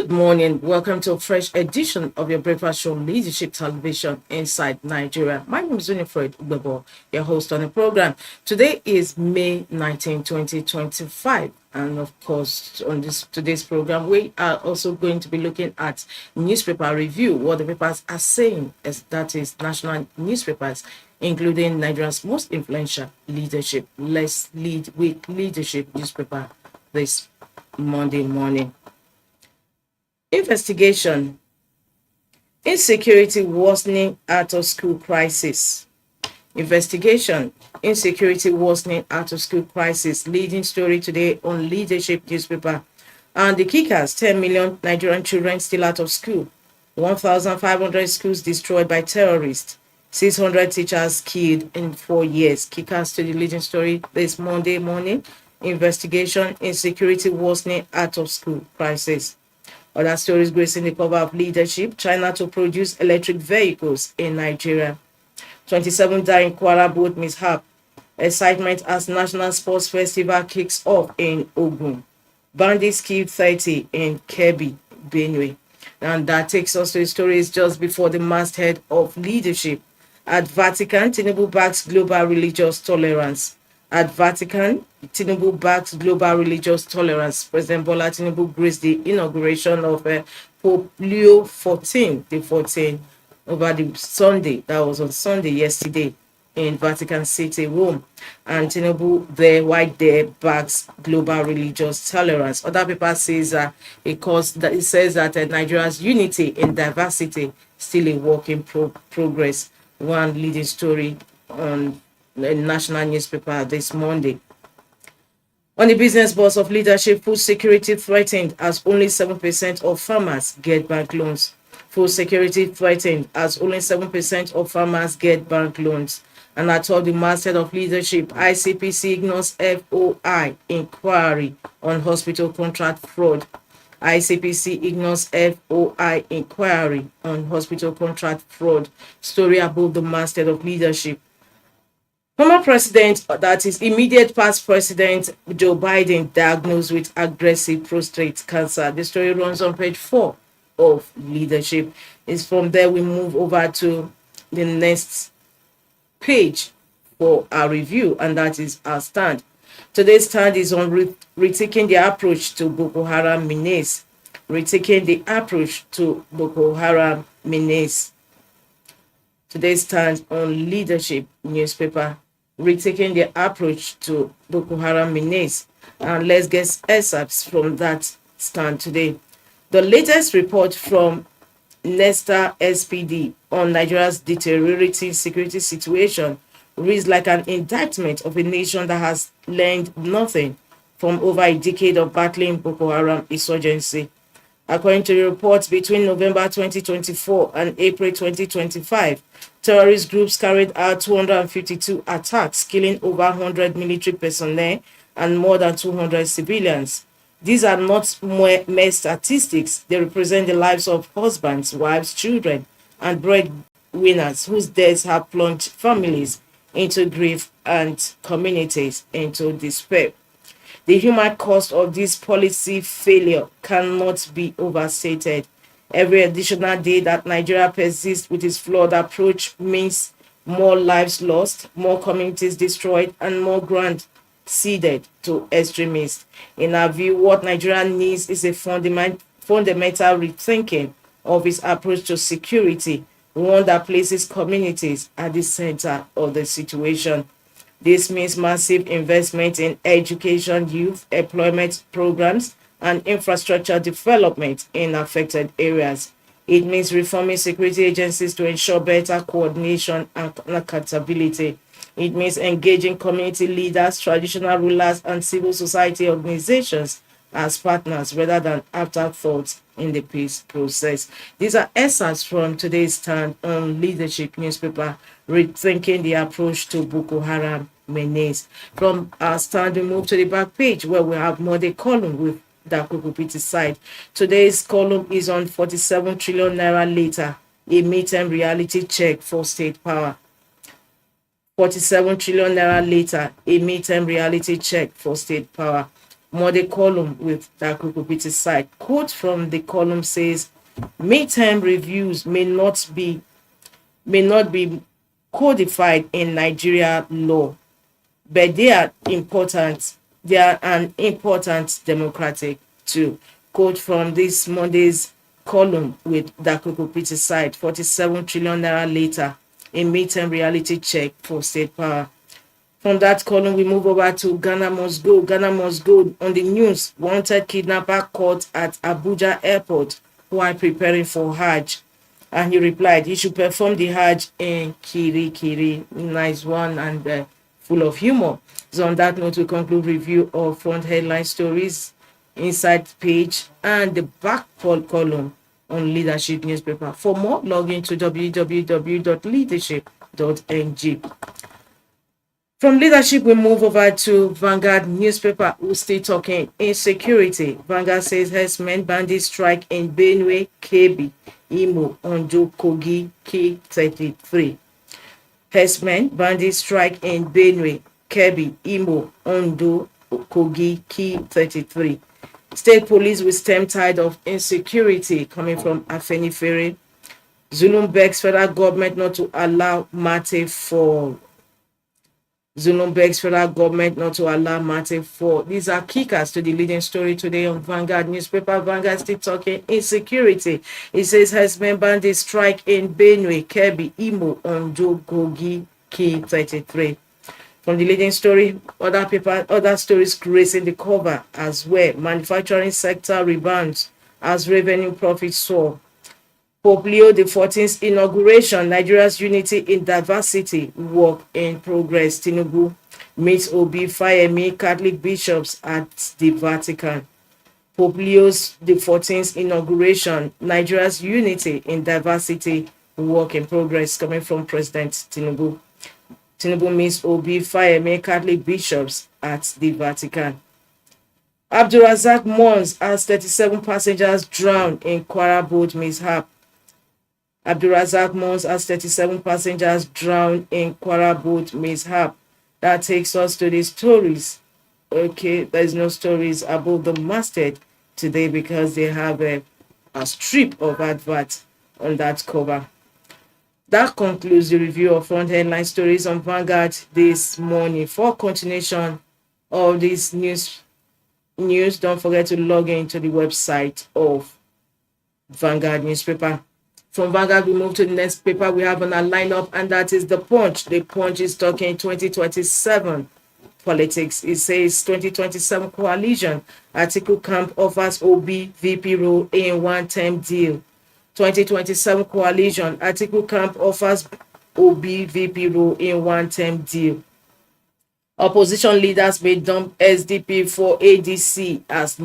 Good morning. Welcome to a fresh edition of your breakfast show, Leadership Television Inside Nigeria. My name is Winifred Ubebo, your host on the program. Today is May 19, 2025. And of course, on today's program, we are also going to be looking at newspaper review, what the papers are saying, as that is national newspapers, including Nigeria's most influential leadership. Let's lead with leadership newspaper this Monday morning. Investigation. Insecurity worsening out of school crisis. Investigation. Insecurity worsening out of school crisis. Leading story today on Leadership newspaper. And the kickers, 10 million Nigerian children still out of school. 1,500 schools destroyed by terrorists. 600 teachers killed in 4 years. Kickers to the leading story this Monday morning. Investigation. Insecurity worsening out of school crisis. Other stories gracing the cover of Leadership. China to produce electric vehicles in Nigeria. 27 die in Kwara boat mishap. Excitement as National Sports Festival kicks off in Ogun. Bandits kill 30 in Kebbi, Benue. And that takes us to the stories just before the masthead of Leadership. At Vatican, Tinubu backs global religious tolerance. At Vatican, Tinubu backs global religious tolerance. President Bola Tinubu graced the inauguration of Pope Leo XIV, over the Sunday. That was on Sunday yesterday in Vatican City, Rome. And Tinubu there, right there, backs global religious tolerance. Other papers says it says that Nigeria's unity in diversity still a work in progress. One leading story on the national newspaper this Monday. On the business boss of Leadership, food security threatened as only 7% of farmers get bank loans. Food security threatened as only 7% of farmers get bank loans. And I told the masthead of Leadership, ICPC ignores FOI inquiry on hospital contract fraud. ICPC ignores FOI inquiry on hospital contract fraud. Story above the masthead of Leadership. Former president, that is immediate past president Joe Biden, diagnosed with aggressive prostate cancer. The story runs on page 4 of Leadership. It's from there we move over to the next page for our review, and that is our stand. Today's stand is on retaking the approach to Boko Haram menace. Retaking the approach to Boko Haram menace. Today's stand on Leadership newspaper, retaking the approach to Boko Haram menace. And let's get excerpts from that stand today. The latest report from Nesta SPD on Nigeria's deteriorating security situation reads like an indictment of a nation that has learned nothing from over a decade of battling Boko Haram insurgency. According to the reports, between November 2024 and April 2025, terrorist groups carried out 252 attacks, killing over 100 military personnel and more than 200 civilians. These are not mere statistics. They represent the lives of husbands, wives, children, and breadwinners whose deaths have plunged families into grief and communities into despair. The human cost of this policy failure cannot be overstated. Every additional day that Nigeria persists with its flawed approach means more lives lost, more communities destroyed, and more ground ceded to extremists. In our view, what Nigeria needs is a fundamental rethinking of its approach to security, one that places communities at the center of the situation. This means massive investment in education, youth employment programs, and infrastructure development in affected areas. It means reforming security agencies to ensure better coordination and accountability. It means engaging community leaders, traditional rulers, and civil society organizations as partners rather than afterthoughts in the peace process. These are excerpts from today's stand on Leadership newspaper, rethinking the approach to Boko Haram menace. From our stand, we move to the back page where we have Monday column with Dakukupiti side. Today's column is on 47 trillion naira later, a midterm reality check for state power. 47 trillion naira later, a midterm reality check for state power. Monday column with Dakrokopiti side. Quote from the column says, midterm reviews may not be codified in Nigeria law, but they are important. They are an important democratic tool. Quote from this Monday's column with Dakrokopiti side, 47 trillion naira later, a midterm reality check for state power. From that column, we move over to Ghana Must Go. Ghana Must Go on the news. Wanted kidnapper caught at Abuja airport while preparing for Hajj. And he replied, he should perform the Hajj in Kiri Kiri. Nice one and full of humor. So on that note, we conclude review of front headline stories, inside page, and the back column on Leadership newspaper. For more, log into www.leadership.ng. From Leadership, we move over to Vanguard newspaper, who's still talking insecurity. Vanguard says herdsmen bandit strike in Benue, Kebbi, Imo, Ondo, Kogi, K33. Herdsmen bandit strike in Benue, Kebbi, Imo, Ondo, Kogi, K33. State police with stem tide of insecurity coming from Afenifere. Zulum begs federal government not to allow Mate fall. Zulum begs federal government not to allow Mate fall. These are kickers to the leading story today on Vanguard newspaper. Vanguard still talking insecurity. It says herdsmen bandit strike in Benue, Kebbi, Imo, Ondo, Kogi, K33. From the leading story, other stories gracing the cover as well. Manufacturing sector rebounds as revenue profits soar. Pope Leo XIV's inauguration, Nigeria's unity in diversity, work in progress. Tinubu meets Obi Fayemi Catholic bishops at the Vatican. Pope Leo XIV's inauguration, Nigeria's unity in diversity, work in progress, coming from President Tinubu. Tinubu meets Obi Fayemi Catholic bishops at the Vatican. Abdulrazak mourns as 37 passengers drowned in Kwara boat mishap. Abdulrazak mourns as 37 passengers drowned in Kwara boat mishap. That takes us to the stories. Okay, there's no stories about the masthead today because they have a strip of advert on that cover. That concludes the review of front headline stories on Vanguard this morning. For continuation of this news, don't forget to log into the website of Vanguard newspaper. From Vanguard, we move to the next paper we have on our lineup, and that is The Punch. The Punch is talking 2027 politics. It says 2027 coalition. Atiku camp offers Obi VP role in one-term deal. 2027 coalition. Atiku camp offers Obi VP role in one-term deal. Opposition leaders may dump SDP for ADC as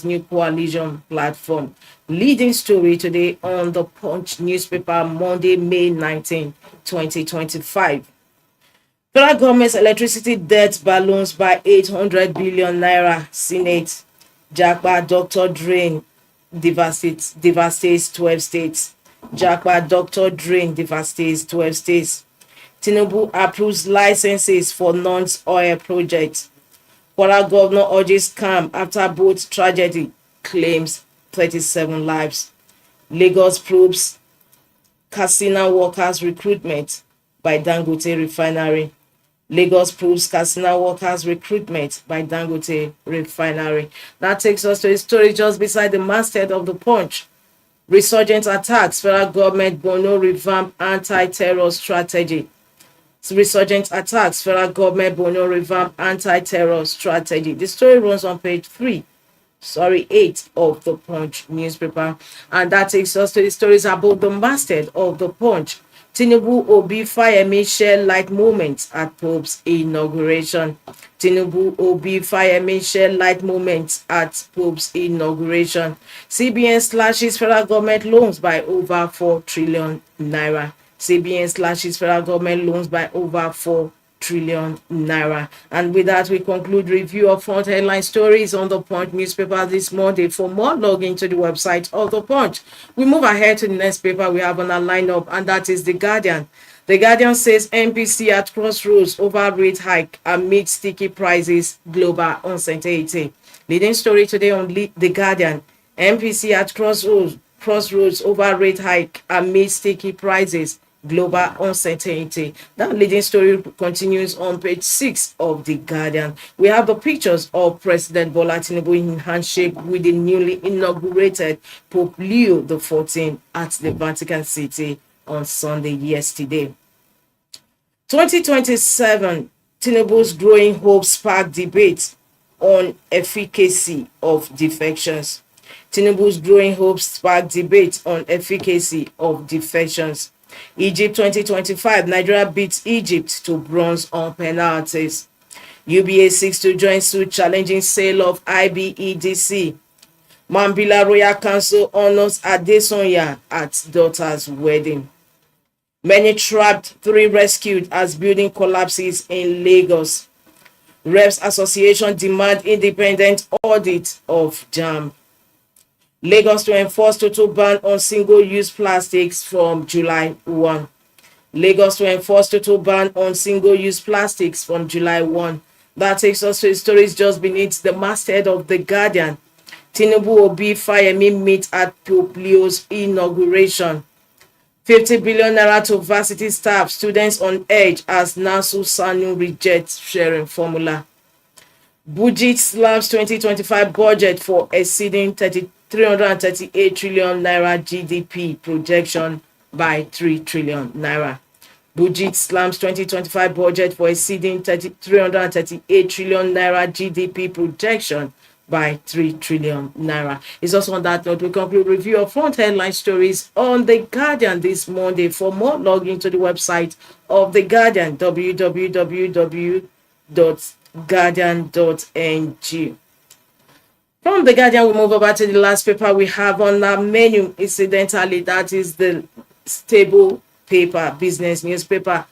new coalition platform. Leading story today on the Punch newspaper, Monday, May 19, 2025. Federal government's electricity debt balloons by 800 billion naira. Senate. Japa Dr. Drain devastates 12 states. Japa Dr. Drain devastates 12 states. Tinubu approves licenses for non-oil projects. Kwara governor urges calm after boat tragedy, claims 37 lives. Lagos probes casino workers recruitment by Dangote refinery. Lagos probes casino workers recruitment by Dangote refinery. That takes us to a story just beside the masthead of the Punch. Resurgent attacks, federal government Borno revamp anti-terror strategy. Resurgent attacks, federal government Borno revamp anti-terror strategy. The story runs on page 8 of the Punch newspaper, and that takes us to the stories about the masthead of the Punch. Tinubu Obi Fayemi share light moments at Pope's inauguration. Tinubu Obi Fayemi share light moments at Pope's inauguration. CBN slashes federal government loans by over 4 trillion naira. CBN slashes federal government loans by over 4 trillion naira. And with that, we conclude review of front headline stories on the Punch newspaper this Monday. For more, log into the website of the Punch. We move ahead to the next paper we have on our lineup, and that is The Guardian. The Guardian says NBC at crossroads over rate hike amid sticky prices, global uncertainty. Leading story today on The Guardian. MPC at crossroads over rate hike amid sticky prices, global uncertainty. That leading story continues on page 6 of The Guardian. We have the pictures of President Bola Tinubu in handshake with the newly inaugurated Pope Leo XIV at the Vatican City on Sunday yesterday. 2027, Tinubu's growing hopes spark debate on efficacy of defections. Tinubu's growing hopes spark debate on efficacy of defections. Egypt 2025, Nigeria beats Egypt to bronze on penalties. UBA seeks to join suit challenging sale of IBEDC. Mambila Royal Council honors Adesonya at daughter's wedding. Many trapped, 3 rescued as building collapses in Lagos. Reps Association demand independent audit of JAMB. Lagos to enforce total ban on single-use plastics from July 1. Lagos to enforce total ban on single-use plastics from July 1. That takes us to the stories just beneath the masthead of The Guardian. Tinubu Obi Fayemi meet at Pope Leo's inauguration. 50 billion naira to varsity staff, students on edge as Nasu Sanu rejects sharing formula. Budget slams 2025 budget for exceeding 338 trillion naira GDP projection by 3 trillion naira. Budget slams 2025 budget for exceeding 338 trillion naira GDP projection by 3 trillion naira. It's also on that note we conclude review of front headline stories on The Guardian this Monday. For more, log into the website of The Guardian, www.guardian.ng. From The Guardian, we move over to the last paper we have on our menu. Incidentally, that is the stable paper, business newspaper,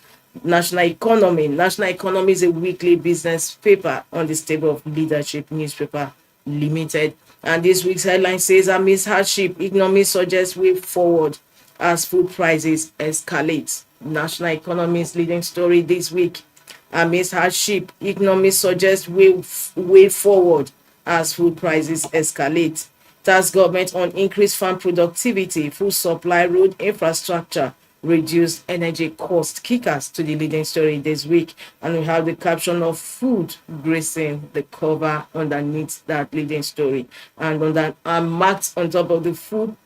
National Economy. National Economy is a weekly business paper on the stable of Leadership Newspaper Limited. And this week's headline says, amidst hardship, economy suggests way forward as food prices escalate. National Economy's leading story this week. Amidst hardship, economy suggests way forward as food prices escalate. Task government on increased farm productivity, food supply, road infrastructure, reduced energy cost. Kickers to the leading story this week, and we have the caption of food gracing the cover underneath that leading story, and on that marked on top of the food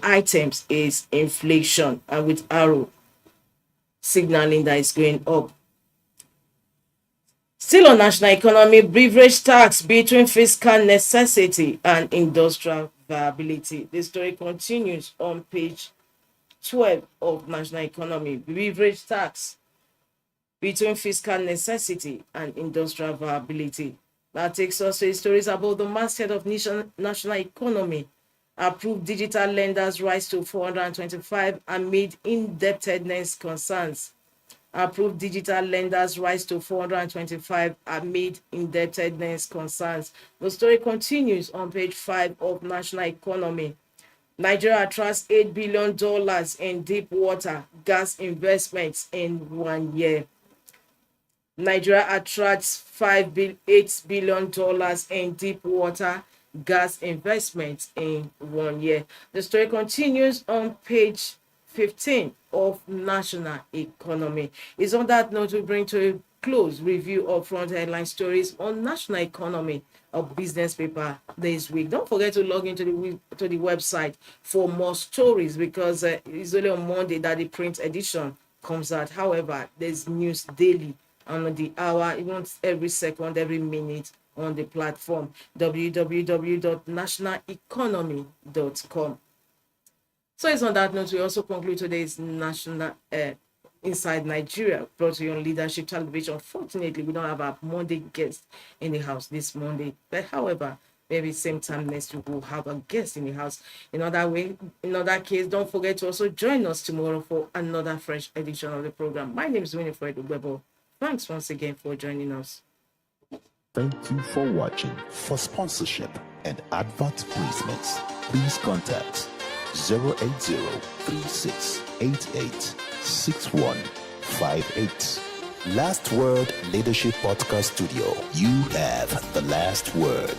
items is inflation, and with arrow signaling that it's going up. Still on National Economy, beverage tax between fiscal necessity and industrial viability. The story continues on page 12 of National Economy. Beverage tax between fiscal necessity and industrial viability. That takes us to stories about the masthead of National Economy. Approved digital lenders rise to 425 amid indebtedness concerns. Approved digital lenders rise to 425 amid indebtedness concerns. The story continues on page 5 of National Economy. Nigeria attracts $8 billion in deep water gas investments in 1 year. Nigeria attracts $8 billion in deep water gas investments in 1 year. The story continues on page 15 of National Economy. It's on that note we bring to a close review of front headline stories on National Economy, a business paper this week. Don't forget to log into the website for more stories, because it's only on Monday that the print edition comes out. However, there's news daily and on the hour, even every second, every minute on the platform www.nationaleconomy.com. So it's on that note we also conclude today's National Inside Nigeria, brought to you on Leadership Television. Unfortunately, we don't have our Monday guest in the house this Monday, but however, maybe same time next week we'll have a guest in the house. In other case, don't forget to also join us tomorrow for another fresh edition of the program. My name is Winifred Ubebo. Thanks once again for joining us. Thank you for watching. For sponsorship and advert placements, please contact 080-3688-6158. Last Word Leadership Podcast Studio. You have the last word.